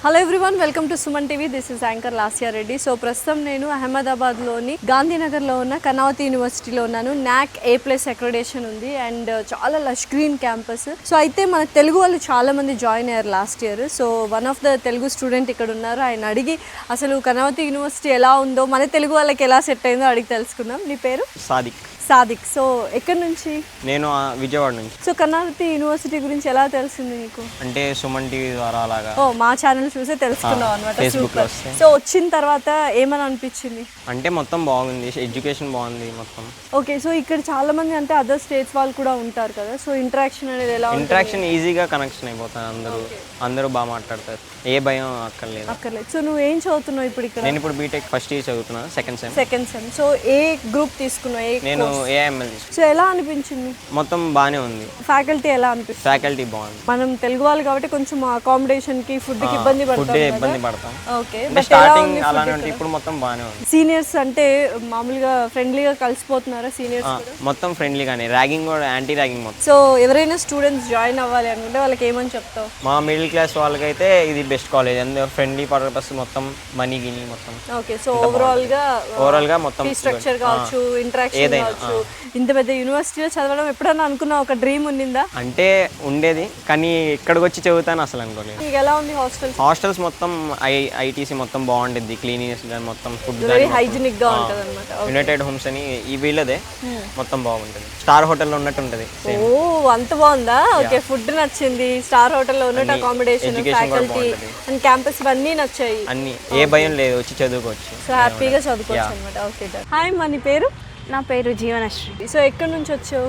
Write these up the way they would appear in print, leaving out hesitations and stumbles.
Hello everyone, welcome to Suman TV. This is anchor Lasya Reddy. So ప్రస్తుతం నేను అహ్మదాబాద్లోని గాంధీనగర్లో ఉన్న కనౌతి యూనివర్సిటీలో ఉన్నాను. నాక్ A+ అక్రెడిటేషన్ ఉంది అండ్ చాలా లష్ గ్రీన్ క్యాంపస్. సో అయితే మన తెలుగు వాళ్ళు చాలా మంది జాయిన్ అయ్యారు last year. So one of the Telugu student ఇక్కడ ఉన్నారు. ఆయన అడిగి అసలు కనౌతి యూనివర్సిటీ ఎలా ఉందో, మన తెలుగు వాళ్ళకి ఎలా సెట్ అయిందో అడిగి తెలుసుకుందాం. నీ పేరు? సాదిక్. సో ఎక్కడి నుంచి? నేను విజయవాడ నుంచి. సో కనౌతి యూనివర్సిటీ గురించి ఎలా తెలిసింది నీకు? అంటే సుమన్ టీవీ ద్వారా అలాగా. మా ఛానల్ చూసే తెలుసుకున్నావు అనమాట. ఫేస్బుక్లో. సో వచ్చిన తర్వాత ఏమని అనిపించింది? అంటే మొత్తం బాగుంది, ఎడ్యుకేషన్ బాగుంది మొత్తం. ఓకే. సో ఇక్కడ చాలా మంది అంటే అదర్ స్టేట్స్ వాళ్ళు కూడా ఉంటారు కదా. సో ఇంటరాక్షన్ అనేది ఎలా? ఇంటరాక్షన్ ఈజీగా కనెక్షన్ అయిపోతారు. అందరూ బాగా మాట్లాడతారు, ఏ భయం అక్కర్లేదు. సో నువ్వు ఏం చదువుతున్నావు ఇప్పుడు ఇక్కడ? నేను ఇప్పుడు బీటెక్ ఫస్ట్ ఇయర్ చదువుతున్నాను, సెకండ్ సెమ్. సో ఏ గ్రూప్ తీసుకున్నావు? నేను AIML. సో ఎలా అనిపించింది? మొత్తం బాగానే ఉంది. ఫ్యాకల్టీ ఎలా అనిపిస్తుంది? ఫ్యాకల్టీ బాగుంది. మనం తెలుగు వాళ్ళు కాబట్టి కొంచెం అకామిడేషన్ కి, ఫుడ్ కి ఇబ్బంది పడతాం. ఓకే. స్టార్టింగ్ అలానే ఉంటుంది, ఇప్పుడు మొత్తం బాగానే ఉంది. సీనియర్స్ అంటే మామూలుగా ఫ్రెండ్లీగా కలిసిపోతున్నారా సీనియర్స్? మొత్తం ఫ్రెండ్లీగానే, ర్యాగింగ్ కూడా యాంటీ ర్యాగింగ్ మొత్తం. సో ఎవరైనా స్టూడెంట్స్ జాయిన్ అవ్వాలి అనుకుంటే వాళ్ళకి ఏమని చెప్తావు? మా మిడిల్ క్లాస్ వాళ్ళకైతే ఇది బెస్ట్ కాలేజ్. అందులో ఫ్రెండ్లీ పర్పస్, మొత్తం మనీ గిని మొత్తం. ఓకే. సో ఓవరాల్ గా మొత్తం స్ట్రక్చర్ కావచ్చు, ఇంటరాక్షన్ కావచ్చు. ఇంత పెద్ద యూనివర్సిటీలో చదవడం ఎప్పుడన్నా అనుకున్నా? ఒక డ్రీమ్ ఉండిందా? అంటే ఉండేది, కానీ ఇక్కడికి వచ్చి చదువుతాను అసలు అనుకోలేదు. మీకు ఎలా ఉంది హాస్టల్స్? మొత్తం ITC మొత్తం బాగుంటుంది, క్లీనినెస్ కానీ మొత్తం, ఫుడ్ వెరీ హైజీనిక్ గా ఉంటుంది అన్నమాట. యునైటెడ్ హోమ్స్ అని ఈ వీళ్ళదే, మొత్తం బాగుంటుంది. స్టార్ హోటల్లో ఉన్నట్టు ఉంటుంది. ఓ, అంత బాగుందా? ఓకే. ఫుడ్ నచ్చింది, స్టార్ హోటల్లో ఉన్నట్టు అకామిడేషన్, ఫ్యాకల్టీ అండ్ క్యాంపస్ అన్నీ నచ్చాయి. అన్ని, ఏ భయం లేదు, వచ్చి చదువుకోవచ్చు. సో హ్యాపీగా చదువుకోవచ్చు అనమాట. ఓకే. హాయ్, మన పేరు? నా పేరు జీవనశ్రీ. సో ఎక్కడి నుంచి వచ్చావు?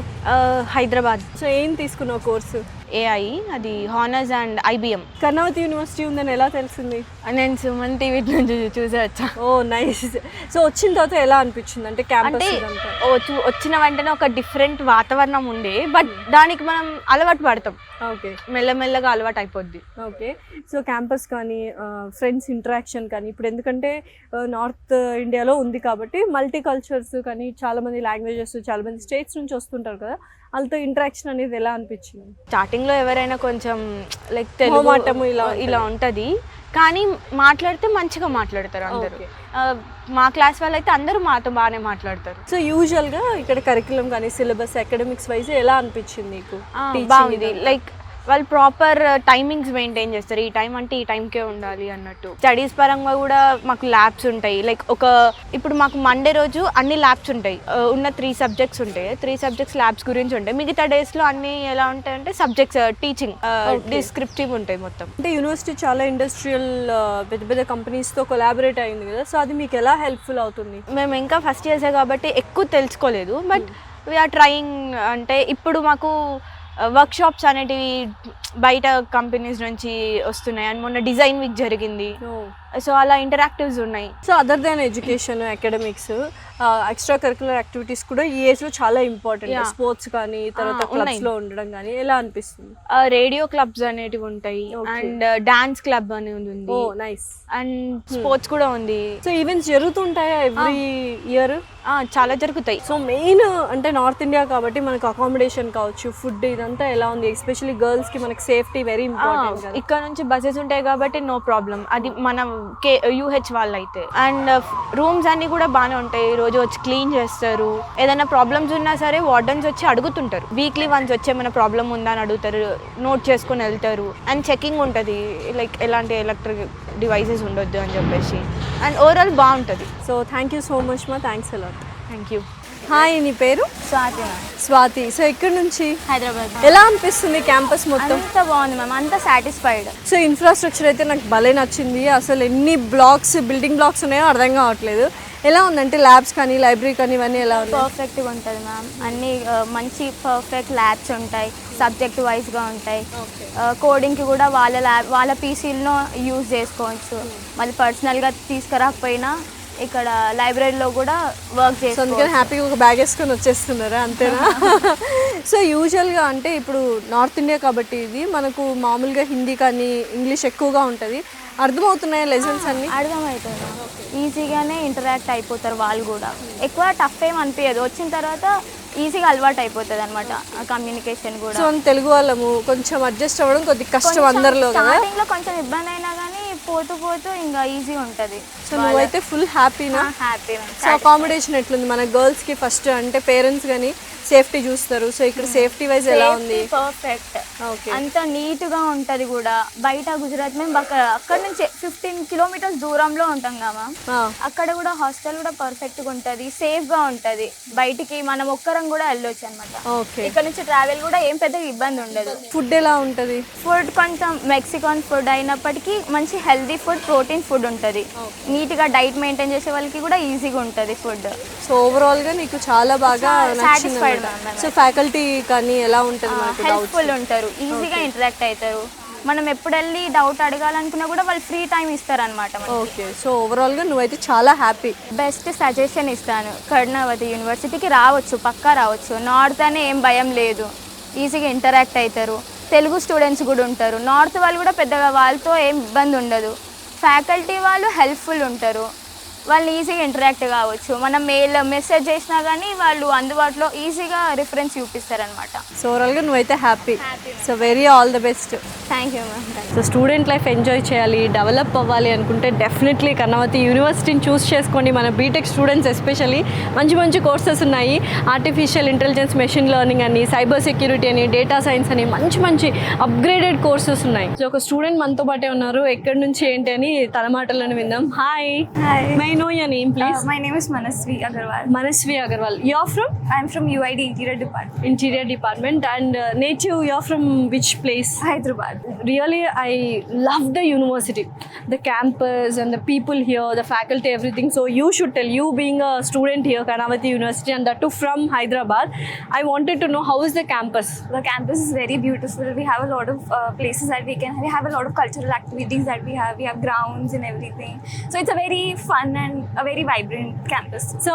హైదరాబాద్. సో ఏం తీసుకున్నావు కోర్సు? AI, అది హానర్స్ అండ్ IBM. కనౌతి యూనివర్సిటీ ఉందని ఎలా తెలిసింది? నేను సుమన్ టీవీ నుంచి చూసి వచ్చా. ఓ నైస్. సో వచ్చిన తర్వాత ఎలా అనిపించింది? అంటే క్యాంపస్ వచ్చిన వెంటనే ఒక డిఫరెంట్ వాతావరణం ఉండే, బట్ దానికి మనం అలవాటు పడతాం. ఓకే. మెల్లమెల్లగా అలవాటు అయిపోద్ది. ఓకే. సో క్యాంపస్ కానీ, ఫ్రెండ్స్ ఇంటరాక్షన్ కానీ, ఇప్పుడు ఎందుకంటే నార్త్ ఇండియాలో ఉంది కాబట్టి మల్టీ కల్చర్స్ కానీ, చాలామంది లాంగ్వేజెస్, చాలామంది స్టేట్స్ నుంచి వస్తుంటారు కదా, వాళ్ళతో ఇంటరాక్షన్ అనేది ఎలా అనిపించింది? స్టార్టింగ్లో ఎవరైనా కొంచెం లైక్ తెలుగు ఇలా ఉంటుంది, కానీ మాట్లాడితే మంచిగా మాట్లాడతారు అందరూ. మా క్లాస్ వాళ్ళు అయితే అందరూ మాతో బాగానే మాట్లాడతారు. సో యూజువల్గా ఇక్కడ కరికులం కానీ, సిలబస్, అకాడమిక్స్ వైజ్ ఎలా అనిపించింది నీకు? బాగుంది. లైక్ వాళ్ళు ప్రాపర్ టైమింగ్స్ మెయింటైన్ చేస్తారు. ఈ టైం అంటే ఈ టైంకే ఉండాలి అన్నట్టు. స్టడీస్ పరంగా కూడా మాకు ల్యాబ్స్ ఉంటాయి. లైక్ ఇప్పుడు మాకు మండే రోజు అన్ని ల్యాబ్స్ ఉంటాయి. ఉన్న 3 సబ్జెక్ట్స్ ఉంటాయి. 3 సబ్జెక్ట్స్ ల్యాబ్స్ గురించి ఉంటాయి. మిగతా డేస్లో అన్ని ఎలా ఉంటాయంటే సబ్జెక్ట్స్, టీచింగ్, డిస్క్రిప్టివ్ ఉంటాయి మొత్తం. అంటే యూనివర్సిటీ చాలా ఇండస్ట్రియల్ పెద్ద పెద్ద కంపెనీస్తో కొలాబరేట్ అయింది కదా, సో అది మీకు ఎలా హెల్ప్ఫుల్ అవుతుంది? మేము ఇంకా ఫస్ట్ ఇయర్సే కాబట్టి ఎక్కువ తెలుసుకోలేదు, బట్ వీఆర్ ట్రయింగ్. అంటే ఇప్పుడు మాకు వర్క్షాప్స్ అనేటివి బయట కంపెనీస్ నుంచి వస్తున్నాయి. అండ్ మొన్న డిజైన్ వీక్ జరిగింది. సో అలా ఇంటరాక్టివ్స్ ఉన్నాయి. So other than education, academics, extra curricular activities కూడా ఈ ఏజ్లో చాలా ఇంపార్టెంట్. స్పోర్ట్స్ కానీ, తర్వాత క్లబ్స్లో ఉండడం కానీ ఎలా అనిపిస్తుంది? రేడియో క్లబ్స్ అనేటివి ఉంటాయి, అండ్ డాన్స్ క్లబ్ అనేది ఉంది. ఓ నైస్. అండ్ స్పోర్ట్స్ కూడా ఉంది. సో ఈవెంట్స్ జరుగుతుంటాయా ఎవ్రీ ఇయర్? చాలా జరుగుతాయి. సో మెయిన్ అంటే నార్త్ ఇండియా కాబట్టి మనకు అకామిడేషన్ కావచ్చు, ఫుడ్, ఇదంతా ఎలా ఉంది? ఎస్పెషల్లీ గర్ల్స్ కి మనకి సేఫ్టీ వెరీ ఇంపార్టెంట్. ఇక్కడ నుంచి బస్సెస్ ఉంటాయి కాబట్టి నో ప్రాబ్లం. అది మన UH వాళ్ళు అయితే. అండ్ రూమ్స్ అన్ని కూడా బాగానే ఉంటాయి. రోజు వచ్చి క్లీన్ చేస్తారు. ఏదైనా ప్రాబ్లమ్స్ ఉన్నా సరే వార్డెన్స్ వచ్చి అడుగుతుంటారు. వీక్లీ వన్స్ వచ్చి ఏమైనా ప్రాబ్లమ్ ఉందా అని అడుగుతారు, నోట్ చేసుకొని వెళ్తారు. అండ్ చెకింగ్ ఉంటుంది, లైక్ ఎలాంటి ఎలక్ట్రిక్ డివైసెస్ ఉండొద్దు అని చెప్పేసి. అండ్ ఓవరాల్ బాగుంటుంది. So thank you so much మా. Thanks a lot. Thank you. Hi, నీ పేరు? స్వాతి. సో ఎక్కడి నుంచి? హైదరాబాద్. ఎలా అనిపిస్తుంది క్యాంపస్ మొత్తం? అంత బాగుంది మ్యామ్, అంత సాటిస్ఫైడ్. సో ఇన్ఫ్రాస్ట్రక్చర్ అయితే నాకు భలే నచ్చింది. అసలు ఎన్ని బిల్డింగ్ బ్లాక్స్ ఉన్నాయో అర్థం కావట్లేదు. ఎలా ఉందంటే ల్యాబ్స్ కానీ, లైబ్రరీ కానీ, ఇవన్నీ ఎలా ఉంది? పర్ఫెక్ట్గా ఉంటుంది మ్యామ్. అన్నీ మంచి పర్ఫెక్ట్ ల్యాబ్స్ ఉంటాయి, సబ్జెక్ట్ వైజ్గా ఉంటాయి. కోడింగ్కి కూడా వాళ్ళ పీసీలను యూజ్ చేసుకోవచ్చు. మళ్ళీ పర్సనల్గా తీసుకురాకపోయినా ఇక్కడ లైబ్రరీలో కూడా వర్క్ చేస్తాం. అందుకని హ్యాపీగా ఒక బ్యాగ్ వేసుకొని వచ్చేస్తున్నారా, అంతేనా? సో యూజువల్గా అంటే ఇప్పుడు నార్త్ ఇండియా కాబట్టి ఇది మనకు మామూలుగా హిందీ కానీ, ఇంగ్లీష్ ఎక్కువగా ఉంటుంది. అర్థమవుతున్నాయా లెసన్స్ అన్ని? అర్థమవుతుంది. ఈజీగానే ఇంటరాక్ట్ అయిపోతారు వాళ్ళు కూడా. ఎక్కువ టఫ్ ఏం అనిపించదు. వచ్చిన తర్వాత ఈజీగా అలవాటు అయిపోతుంది అనమాట కమ్యూనికేషన్ కూడా. సో తెలుగు వాళ్ళము కొంచెం అడ్జస్ట్ అవ్వడం కొద్దిగా కష్టం అందరిలో కదా. స్టార్టింగ్లో కొంచెం ఇబ్బంది అయినా కానీ పోతూ పోతూ ఇంకా ఈజీ ఉంటుంది. సో నువ్వైతే ఫుల్ హ్యాపీనా? హ్యాపీ. సో అకామిడేషన్ ఎట్లుంది మన గర్ల్స్కి? ఫస్ట్ అంటే పేరెంట్స్ కానీ సేఫ్టీ చూస్తారు, సో ఇక్కడ సేఫ్టీ వైజ్ ఎలా ఉంది? పర్ఫెక్ట్. ఓకే. అంత నీట్గా ఉంటుంది కూడా. బయట గుజరాత్ మేము అక్కడ నుంచి 15 కిలోమీటర్స్ దూరంలో ఉంటాం కదా, అక్కడ కూడా హాస్టల్ కూడా పర్ఫెక్ట్గా ఉంటుంది, సేఫ్గా ఉంటుంది. బయటికి మనం ఒక్కరం కూడా వెళ్ళొచ్చు అనమాట. ఓకే. ఇక్కడ నుంచి ట్రావెల్ కూడా ఏం పెద్ద ఇబ్బంది ఉండదు. ఫుడ్ ఎలా ఉంటుంది? ఫుడ్ కొంచెం మెక్సికన్ ఫుడ్ అయినప్పటికీ మంచి హెల్దీ ఫుడ్, ప్రోటీన్ ఫుడ్ ఉంటుంది. నీట్గా డైట్ మెయింటైన్ చేసే వాళ్ళకి కూడా ఈజీగా ఉంటుంది ఫుడ్. సో ఓవరాల్గా నీకు చాలా బాగా నచ్చింది. సో ఫ్యాకల్టీ కానీ ఎలా ఉంటుంది? హెల్ప్ఫుల్ ఉంటారు, ఈజీగా ఇంటరాక్ట్ అవుతారు. మనం ఎప్పుడు వెళ్ళి డౌట్ అడగాలనుకున్నా కూడా వాళ్ళు ఫ్రీ టైం ఇస్తారనమాట. ఓకే. సో ఓవరాల్గా నువ్వైతే చాలా హ్యాపీ. బెస్ట్ సజెషన్ ఇస్తాను, కర్ణావతి యూనివర్సిటీకి రావచ్చు, పక్కా రావచ్చు. నార్త్ అనే ఏం భయం లేదు, ఈజీగా ఇంటరాక్ట్ అవుతారు. తెలుగు స్టూడెంట్స్ కూడా ఉంటారు. నార్త్ వాళ్ళు కూడా పెద్దగా వాళ్ళతో ఏం ఇబ్బంది ఉండదు. ఫ్యాకల్టీ వాళ్ళు హెల్ప్ఫుల్ ఉంటారు, వాళ్ళు ఈజీగా ఇంటరాక్ట్ కావచ్చు. మనం మెసేజ్ చేసినా కానీ వాళ్ళు అందుబాటులో ఈజీగా రిఫరెన్స్ చూపిస్తారనమాట. సో ఓవరాల్గా నువ్వైతే happy. So very all the best. Thank you ma'am. So student life enjoy చేయాలి, డెవలప్ అవ్వాలి అనుకుంటే డెఫినెట్లీ కర్ణావతి యూనివర్సిటీని చూస్ చేసుకోండి. మన బీటెక్ స్టూడెంట్స్ ఎస్పెషల్లీ మంచి మంచి కోర్సెస్ ఉన్నాయి. ఆర్టిఫిషియల్ ఇంటెలిజెన్స్, మెషిన్ లెర్నింగ్ అని, సైబర్ సెక్యూరిటీ అని, డేటా సైన్స్ అని మంచి మంచి అప్గ్రేడెడ్ కోర్సెస్ ఉన్నాయి. సో ఒక స్టూడెంట్ మనతో పాటే ఉన్నారు. ఎక్కడి నుంచి ఏంటి అని తన మాటలను విందాం. Hi. Hi. Know your name, please. My name is Manasvi Agarwal. Manasvi Agarwal. You're from? I'm from UID Interior Department. Interior Department. And native, you're from which place? Hyderabad. Really, I love the university, the campus and the people here, the faculty, everything. So you should tell, you being a student here, Karnavati University, and that too from Hyderabad, I wanted to know how is the campus? The campus is very beautiful. We have a lot of places that we have a lot of cultural activities that we have grounds and everything. So it's a very fun and a very vibrant campus. So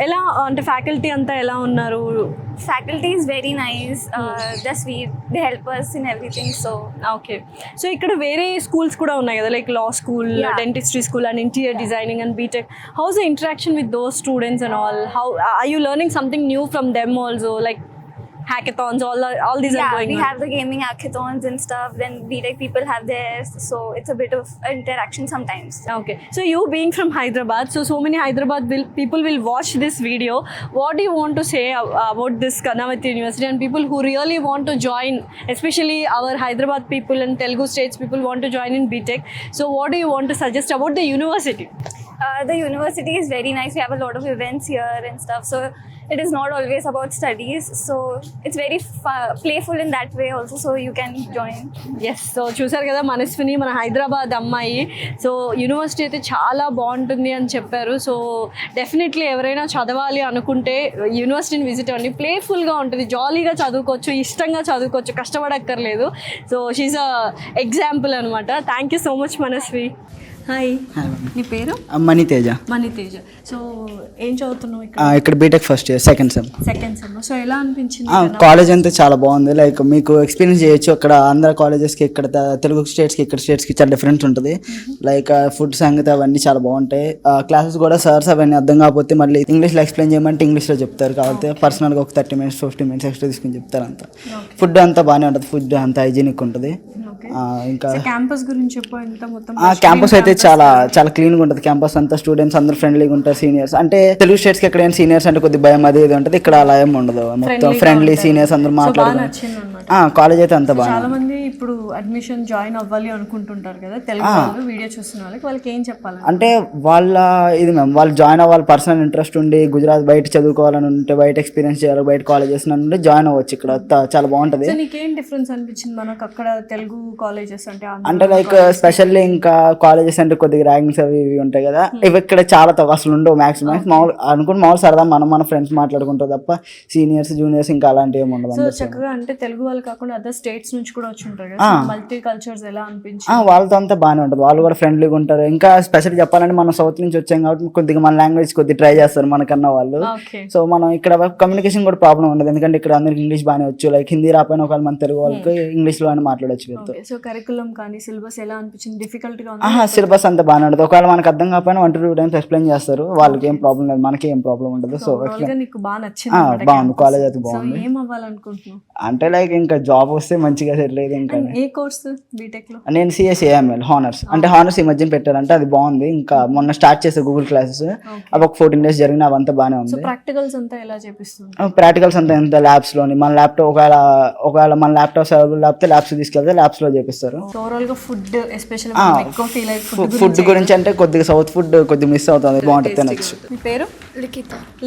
ఎలా అంటే faculty అంతా ఎలా ఉన్నారు? Faculty is very nice. They're sweet. They help us in everything. So okay. So ఇక్కడ వేరే schools కూడా ఉన్నాయి కదా, like law school, dentistry school and interior designing and BTech. How is the interaction with those students and all? How are you learning something new from them also, like hackathons, all these are going we on? have the gaming hackathons and stuff. Then BTech people have theirs. So it's a bit of interaction sometimes. Okay. So you being from Hyderabad, so many Hyderabad people will watch this video. What do you want to say about this Karnavati University and people who really want to join, especially our Hyderabad people and Telugu states people want to join in BTech. So what do you want to suggest about the university? The university is very nice. We have a lot of events here and stuff. So it is not always about studies. So it's very playful in that way also. So you can join. Yes. So చూసారు కదా మనస్విని, మన హైదరాబాద్ అమ్మాయి. So university అయితే చాలా బాగుంటుంది అని చెప్పారు. So definitely ఎవరైనా చదవాలి అనుకుంటే యూనివర్సిటీని విజిట్ అవ్వండి. ప్లేఫుల్గా ఉంటుంది, జాలీగా చదువుకోవచ్చు, ఇష్టంగా చదువుకోవచ్చు, కష్టపడక్కర్లేదు. సో షీఈస్ అ ఎగ్జాంపుల్ అనమాట. Thank you so much Manasvi. Hi. నీ పేరు? మణితేజ. మణితేజ. సో ఏం చదువుతున్నావు ఇక్కడ? ఇక్కడ BTech first year second sem. So ఎలా అనిపించింది? కాలేజ్ అంతా చాలా బాగుంది. లైక్ మీకు ఎక్స్పీరియన్స్ చేయొచ్చు. అక్కడ ఆంధ్ర కాలేజెస్కి ఇక్కడ తెలుగు స్టేట్స్కి ఇక్కడ స్టేట్స్కి చాలా డిఫరెన్స్ ఉంటుంది. లైక్ ఫుడ్ సంగతి అవన్నీ చాలా బాగుంటాయి. క్లాసెస్ కూడా సార్స్ అవన్నీ అర్థం కాకపోతే మళ్ళీ ఇంగ్లీష్లో ఎక్స్ప్లెయిన్ చేయమంటే ఇంగ్లీష్లో చెప్తారు. కాబట్టి పర్సనల్గా ఒక 30 minutes 50 minutes ఎక్స్ట్రా తీసుకుని చెప్తారు. అంతా ఫుడ్ అంతా బాగానే ఉంటుంది. ఫుడ్ అంతా హైజీనిక్ ఉంటుంది. ఇంకా క్యాంపస్ గురించి చెప్పు. ఎంత మొత్తం క్యాంపస్ అయితే చాలా చాలా క్లీన్గా ఉంటుంది. క్యాంపస్ అంతా స్టూడెంట్స్ అందరూ ఫ్రెండ్లీగా ఉంటారు. సీనియర్స్ అంటే తెలుగు స్టేట్స్కి ఎక్కడైనా సీనియర్స్ అంటే కొద్దిగా భయం అది ఇది ఉంటుంది. ఇక్కడ అలా ఏం ఉండదు. మొత్తం ఫ్రెండ్లీ సీనియర్స్ అందరూ మాట్లాడుతున్నారు. కాలేజ్ అయితే అంతా బాగా. చాలా మంది ఇప్పుడు అడ్మిషన్ జాయిన్ అవ్వాలి అనుకుంటుంటారు కదా, తెలుగు వాళ్ళు వీడియో చూస్తున్న వాళ్ళకి ఏం చెప్పాలి అంటే వాళ్ళు జాయిన్ అవ్వాలి. పర్సనల్ ఇంట్రెస్ట్ ఉండి గుజరాత్ బయట చదువుకోవాలని ఉంటే, బయట ఎక్స్పీరియన్స్ చేయాలి, బయట కాలేజెస్ నుండి జాయిన్ అవ్వచ్చు. ఇక్కడ చాలా బాగుంటుంది. నీకేం డిఫరెన్స్ అనిపించింది మనకు అక్కడ తెలుగు కాలేజెస్ అంటే లైక్ స్పెషల్లీ ఇంకా కాలేజెస్ అంటే కొద్దిగా ర్యాంకింగ్స్ అవి ఇవి ఉంటాయి కదా, ఇవి ఇక్కడ చాలా అసలు ఉండవు. మాక్సిమం మామూలు సరదా మన ఫ్రెండ్స్ మాట్లాడుకుంటారు తప్ప సీనియర్స్ జూనియర్స్ ఇంకా అలాంటి ఏమి ఉండదు. చక్కగా అంటే తెలుగు వాళ్ళు కాకుండా అదర్ స్టేట్స్ నుంచి కూడా వచ్చి ఉంటారు కదా, మల్టీ కల్చర్స్ ఎలా అనిపించింది? వాళ్ళతో అంతా బాగానే ఉంటుంది. వాళ్ళు కూడా ఫ్రెండ్లీగా ఉంటారు. ఇంకా స్పెషల్ చెప్పాలంటే మనం సౌత్ నుంచి వచ్చాం కాబట్టి కొద్దిగా మన లాంగ్వేజ్ కొద్దిగా ట్రై చేస్తారు మనకన్నా వాళ్ళు. సో మనం ఇక్కడ కమ్యూనికేషన్ కూడా ప్రాబ్లం ఉండదు. ఎందుకంటే ఇక్కడ అందరికి ఇంగ్లీష్ బాగానే వచ్చు. లైక్ హిందీ రాపోయిన ఒకవేళ మన తెలుగు వాళ్ళకి ఇంగ్లీష్ లో మాట్లాడచ్చు వీళ్ళతో. సో కరికులం కానీ సిలబస్ ఎలా అనిపించింది? డిఫికల్ట్ గా? సిలబస్ అంతా బాగానే ఉంటుంది. ఒకవేళ మనకు అర్థం కాకపోయినా 1 to 2 times ఎక్స్ప్లెయిన్ చేస్తారు. వాళ్ళకి ఏం ప్రాబ్లం లేదు, మనకి ఏం ప్రాబ్లం ఉండదు. సో నీకు బాగా నచ్చింది? బాగుంది. కాలేజ్ అయితే బాగుంది. ఏం అవ్వాలనుకుంటున్నావు? అంటే లైక్ ఇంకా జాబ్ వస్తే మంచిగా సెటిల్ అయితే ఇంకా. ఏ కోర్సు బీటెక్లో? నేను CSAML హానర్స్, అంటే హానర్స్ ఈ మధ్యన పెట్టారంటే అది బాగుంది. ఇంకా మొన్న స్టార్ట్ చేసే గూగుల్ క్లాసెస్ అవి ఒక 14 days జరిగిన అవంతా బాగానే ఉంది. ప్రాక్టికల్స్ అంతా ఎలా చేపిస్తుంది? ప్రాక్టికల్స్ అంతా ఎంత ల్యాబ్స్లోని మన ల్యాప్టాప్ ఒకవేళ మన ల్యాప్టాప్స్ అవైలబుల్ లేకపోతే ల్యాబ్స్ తీసుకెళ్తే ల్యాబ్స్లో చేపిస్తారు. ఓవరాల్గా ఫుడ్ ఎస్పెషల్లీ ఎక్కువ ఫీల్ అయ్యే ఫుడ్ గురించి అంటే కొద్దిగా సౌత్ ఫుడ్ కొద్దిగా మిస్ అవుతుంది, బాగుంటుంది తినచ్చు. మీ పేరు?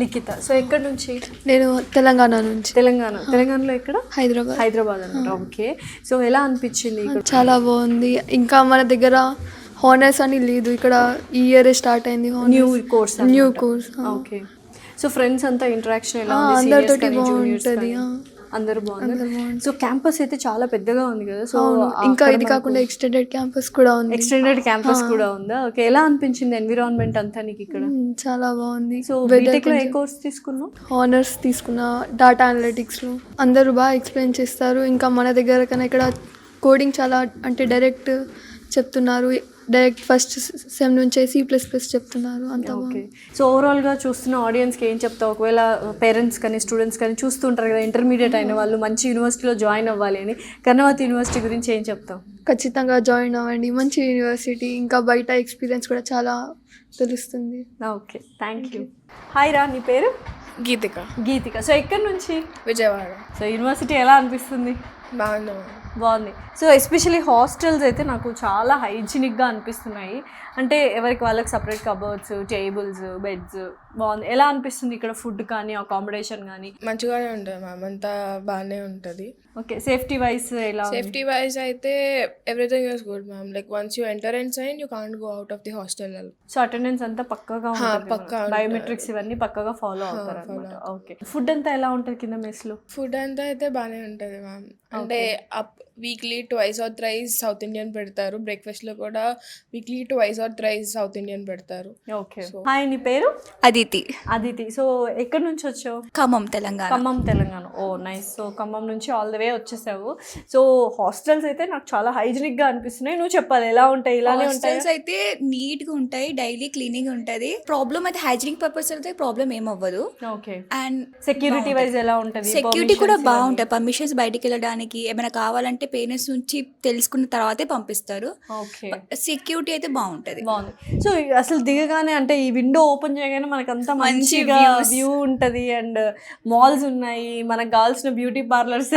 లిఖిత. సో ఎక్కడి నుంచి? నేను తెలంగాణ నుంచి. తెలంగాణలో ఎక్కడ? హైదరాబాద్ అన్నమాట. ఓకే. సో ఎలా అనిపించింది? చాలా బాగుంది. ఇంకా మన దగ్గర హానర్స్ అని లేదు, ఇక్కడ ఈ ఇయర్ స్టార్ట్ అయింది new course. Okay. So friends అంతా ఇంటరాక్షన్ ఎలా ఉంది? అందరితోటి బాగుంటుంది. అందరూ బాగుంది. సో క్యాంపస్ అయితే చాలా పెద్దగా ఉంది కదా. సో ఇంకా ఇది కాకుండా ఎక్స్టెండెడ్ క్యాంపస్ కూడా ఉంది. ఎక్స్టెండెడ్ క్యాంపస్ కూడా ఉందా? ఓకే. ఎలా అనిపించింది ఎన్విరాన్మెంట్ అంతా నీకు ఇక్కడ? చాలా బాగుంది. సో బీటెక్ లో ఏ కోర్స్ తీసుకున్నావు? హానర్స్ తీసుకున్నా డేటా అనలిటిక్స్లో. అందరూ బాగా ఎక్స్ప్లెయిన్ చేస్తారు. ఇంకా మన దగ్గర కన్నా ఇక్కడ కోడింగ్ చాలా అంటే డైరెక్ట్ చెప్తున్నారు. డైరెక్ట్ ఫస్ట్ సెమ్ నుంచే C++ చెప్తున్నారు. అంత ఓకే. సో ఓవరాల్గా చూస్తున్న ఆడియన్స్కి ఏం చెప్తావు? ఒకవేళ పేరెంట్స్ కానీ స్టూడెంట్స్ కానీ చూస్తుంటారు కదా, ఇంటర్మీడియట్ అయిన వాళ్ళు మంచి యూనివర్సిటీలో జాయిన్ అవ్వాలి అని, కర్ణావతి యూనివర్సిటీ గురించి ఏం చెప్తావు? ఖచ్చితంగా జాయిన్ అవ్వండి, మంచి యూనివర్సిటీ. ఇంకా బయట ఎక్స్పీరియన్స్ కూడా చాలా తెలుస్తుంది. Okay, thank you. హాయ్ రా, నీ పేరు? గీతిక. సో ఎక్కడి నుంచి? విజయవాడ. సో యూనివర్సిటీ ఎలా అనిపిస్తుంది? బాగుంది. సో ఎస్పెషలీ హాస్టల్స్ అయితే నాకు చాలా హైజీనిక్గా అనిపిస్తున్నాయి. అంటే ఎవరికి వాళ్ళకి సపరేట్ కబోర్డ్స్, టేబుల్స్, బెడ్స్ బాగుంది. ఎలా అనిపిస్తుంది ఇక్కడ ఫుడ్ కానీ అకామిడేషన్ కానీ? మంచిగానే ఉంటుంది మ్యామ్, అంతా బాగానే ఉంటుంది. ఓకే. సేఫ్టీ వైజ్ ఎలా? సేఫ్టీ వైజ్ అయితే everything is good ma'am. Like once you enter and sign you can't go out of the hostel. So attendance అంతా పక్కాగా ఉంటుంది, బయోమెట్రిక్స్ ఇవన్నీ పక్కాగా ఫాలో అవుతారు అన్నమాట. ఓకే. ఫుడ్ అంతా ఎలా ఉంటుంది కింద మెస్లో? ఫుడ్ అంతా అయితే బాగానే ఉంటుంది మ్యామ్. అంటే వీక్లీ 2 or 3 సౌత్ ఇండియన్ పెడతారు. బ్రేక్ఫాస్ట్లో కూడా వీక్లీ 2 or 3 సౌత్ ఇండియన్ పెడతారు. ఓకే. హాయ్, నీ పేరు? అదితి. సో ఎక్కడి నుంచి వచ్చావు? ఖమ్మం, తెలంగాణ. ఓ నైస్. సో ఖమ్మం నుంచి ఆల్ ద వే వచ్చేసావు. సో హాస్టల్స్ అయితే నాకు చాలా హైజీనిక్గా అనిపిస్తున్నాయి. నువ్వు చెప్పాలి ఎలా ఉంటాయి? ఇలానే ఉంటాయి. హాస్టల్స్ అయితే నీట్గా ఉంటాయి, డైలీ క్లీనింగ్ ఉంటుంది. ప్రాబ్లమ్ అయితే హైజీనిక్ పర్పస్ అయితే ప్రాబ్లమ్ ఏం అవ్వదు. ఓకే. అండ్ సెక్యూరిటీ వైజ్ ఎలా ఉంటుంది? సెక్యూరిటీ కూడా బాగుంటాయి. పర్మిషన్స్ బయటికి వెళ్ళడానికి ఏమైనా కావాలంటే పేరెంట్స్ నుంచి తెలుసుకున్న తర్వాతే పంపిస్తారు. ఓకే. సెక్యూరిటీ అయితే బాగుంటుంది. సో అసలు దిగగానే అంటే ఈ విండో ఓపెన్ చేయగానే మనకంతా మంచిగా వ్యూ ఉంటుంది. అండ్ మాల్స్ ఉన్నాయి, మనకు కావాల్సిన బ్యూటీ పార్లర్స్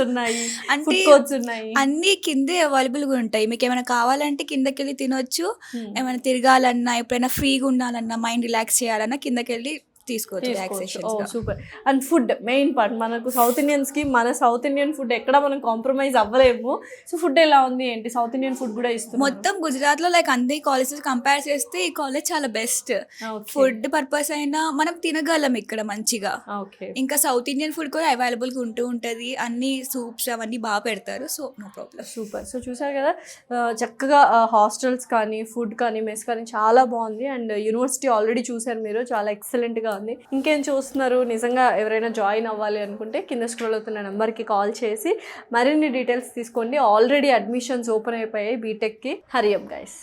ఉన్నాయి, ఫుడ్ కోర్ట్స్ ఉన్నాయి, అన్ని కిందే అవైలబుల్ గా ఉంటాయి. మీకు ఏమైనా కావాలంటే కిందకి వెళ్ళి తినొచ్చు. ఏమైనా తిరగాలన్నా, ఎప్పుడైనా ఫ్రీగా ఉండాలన్నా, మైండ్ రిలాక్స్ చేయాలన్నా కిందకి వెళ్ళి తీసుకోవచ్చు. Super. And food main part. మనకు సౌత్ ఇండియన్స్ కి మన సౌత్ ఇండియన్ ఫుడ్ ఎక్కడ మనం కాంప్రమైజ్ అవ్వలేము. సో ఫుడ్ ఎలా ఉంది ఏంటి? సౌత్ ఇండియన్ ఫుడ్ కూడా ఇస్తుంది మొత్తం గుజరాత్ లో. లైక్ అన్ని కాలేజెస్ కంపేర్ చేస్తే ఈ కాలేజ్ చాలా బెస్ట్. ఫుడ్ పర్పస్ అయినా మనం తినగలం ఇక్కడ మంచిగా. ఇంకా సౌత్ ఇండియన్ ఫుడ్ కూడా అవైలబుల్ గా ఉంటది. అన్ని సూప్స్ అవన్నీ బాగా పెడతారు. So no problem. Super. So చూసారు కదా, చక్కగా హాస్టల్స్ కానీ ఫుడ్ కానీ మెస్ కానీ చాలా బాగుంది. అండ్ యూనివర్సిటీ ఆల్రెడీ చూసారు మీరు, చాలా ఎక్సలెంట్గా ఉంది. ఇంకేం చూస్తున్నారు? నిజంగా ఎవరైనా జాయిన్ అవ్వాలి అనుకుంటే కింద స్క్రోల్ అవుతున్న నెంబర్కి కాల్ చేసి మరిన్ని డీటెయిల్స్ తీసుకోండి. ఆల్రెడీ అడ్మిషన్స్ ఓపెన్ అయిపోయాయి బీటెక్కి. Hari up guys.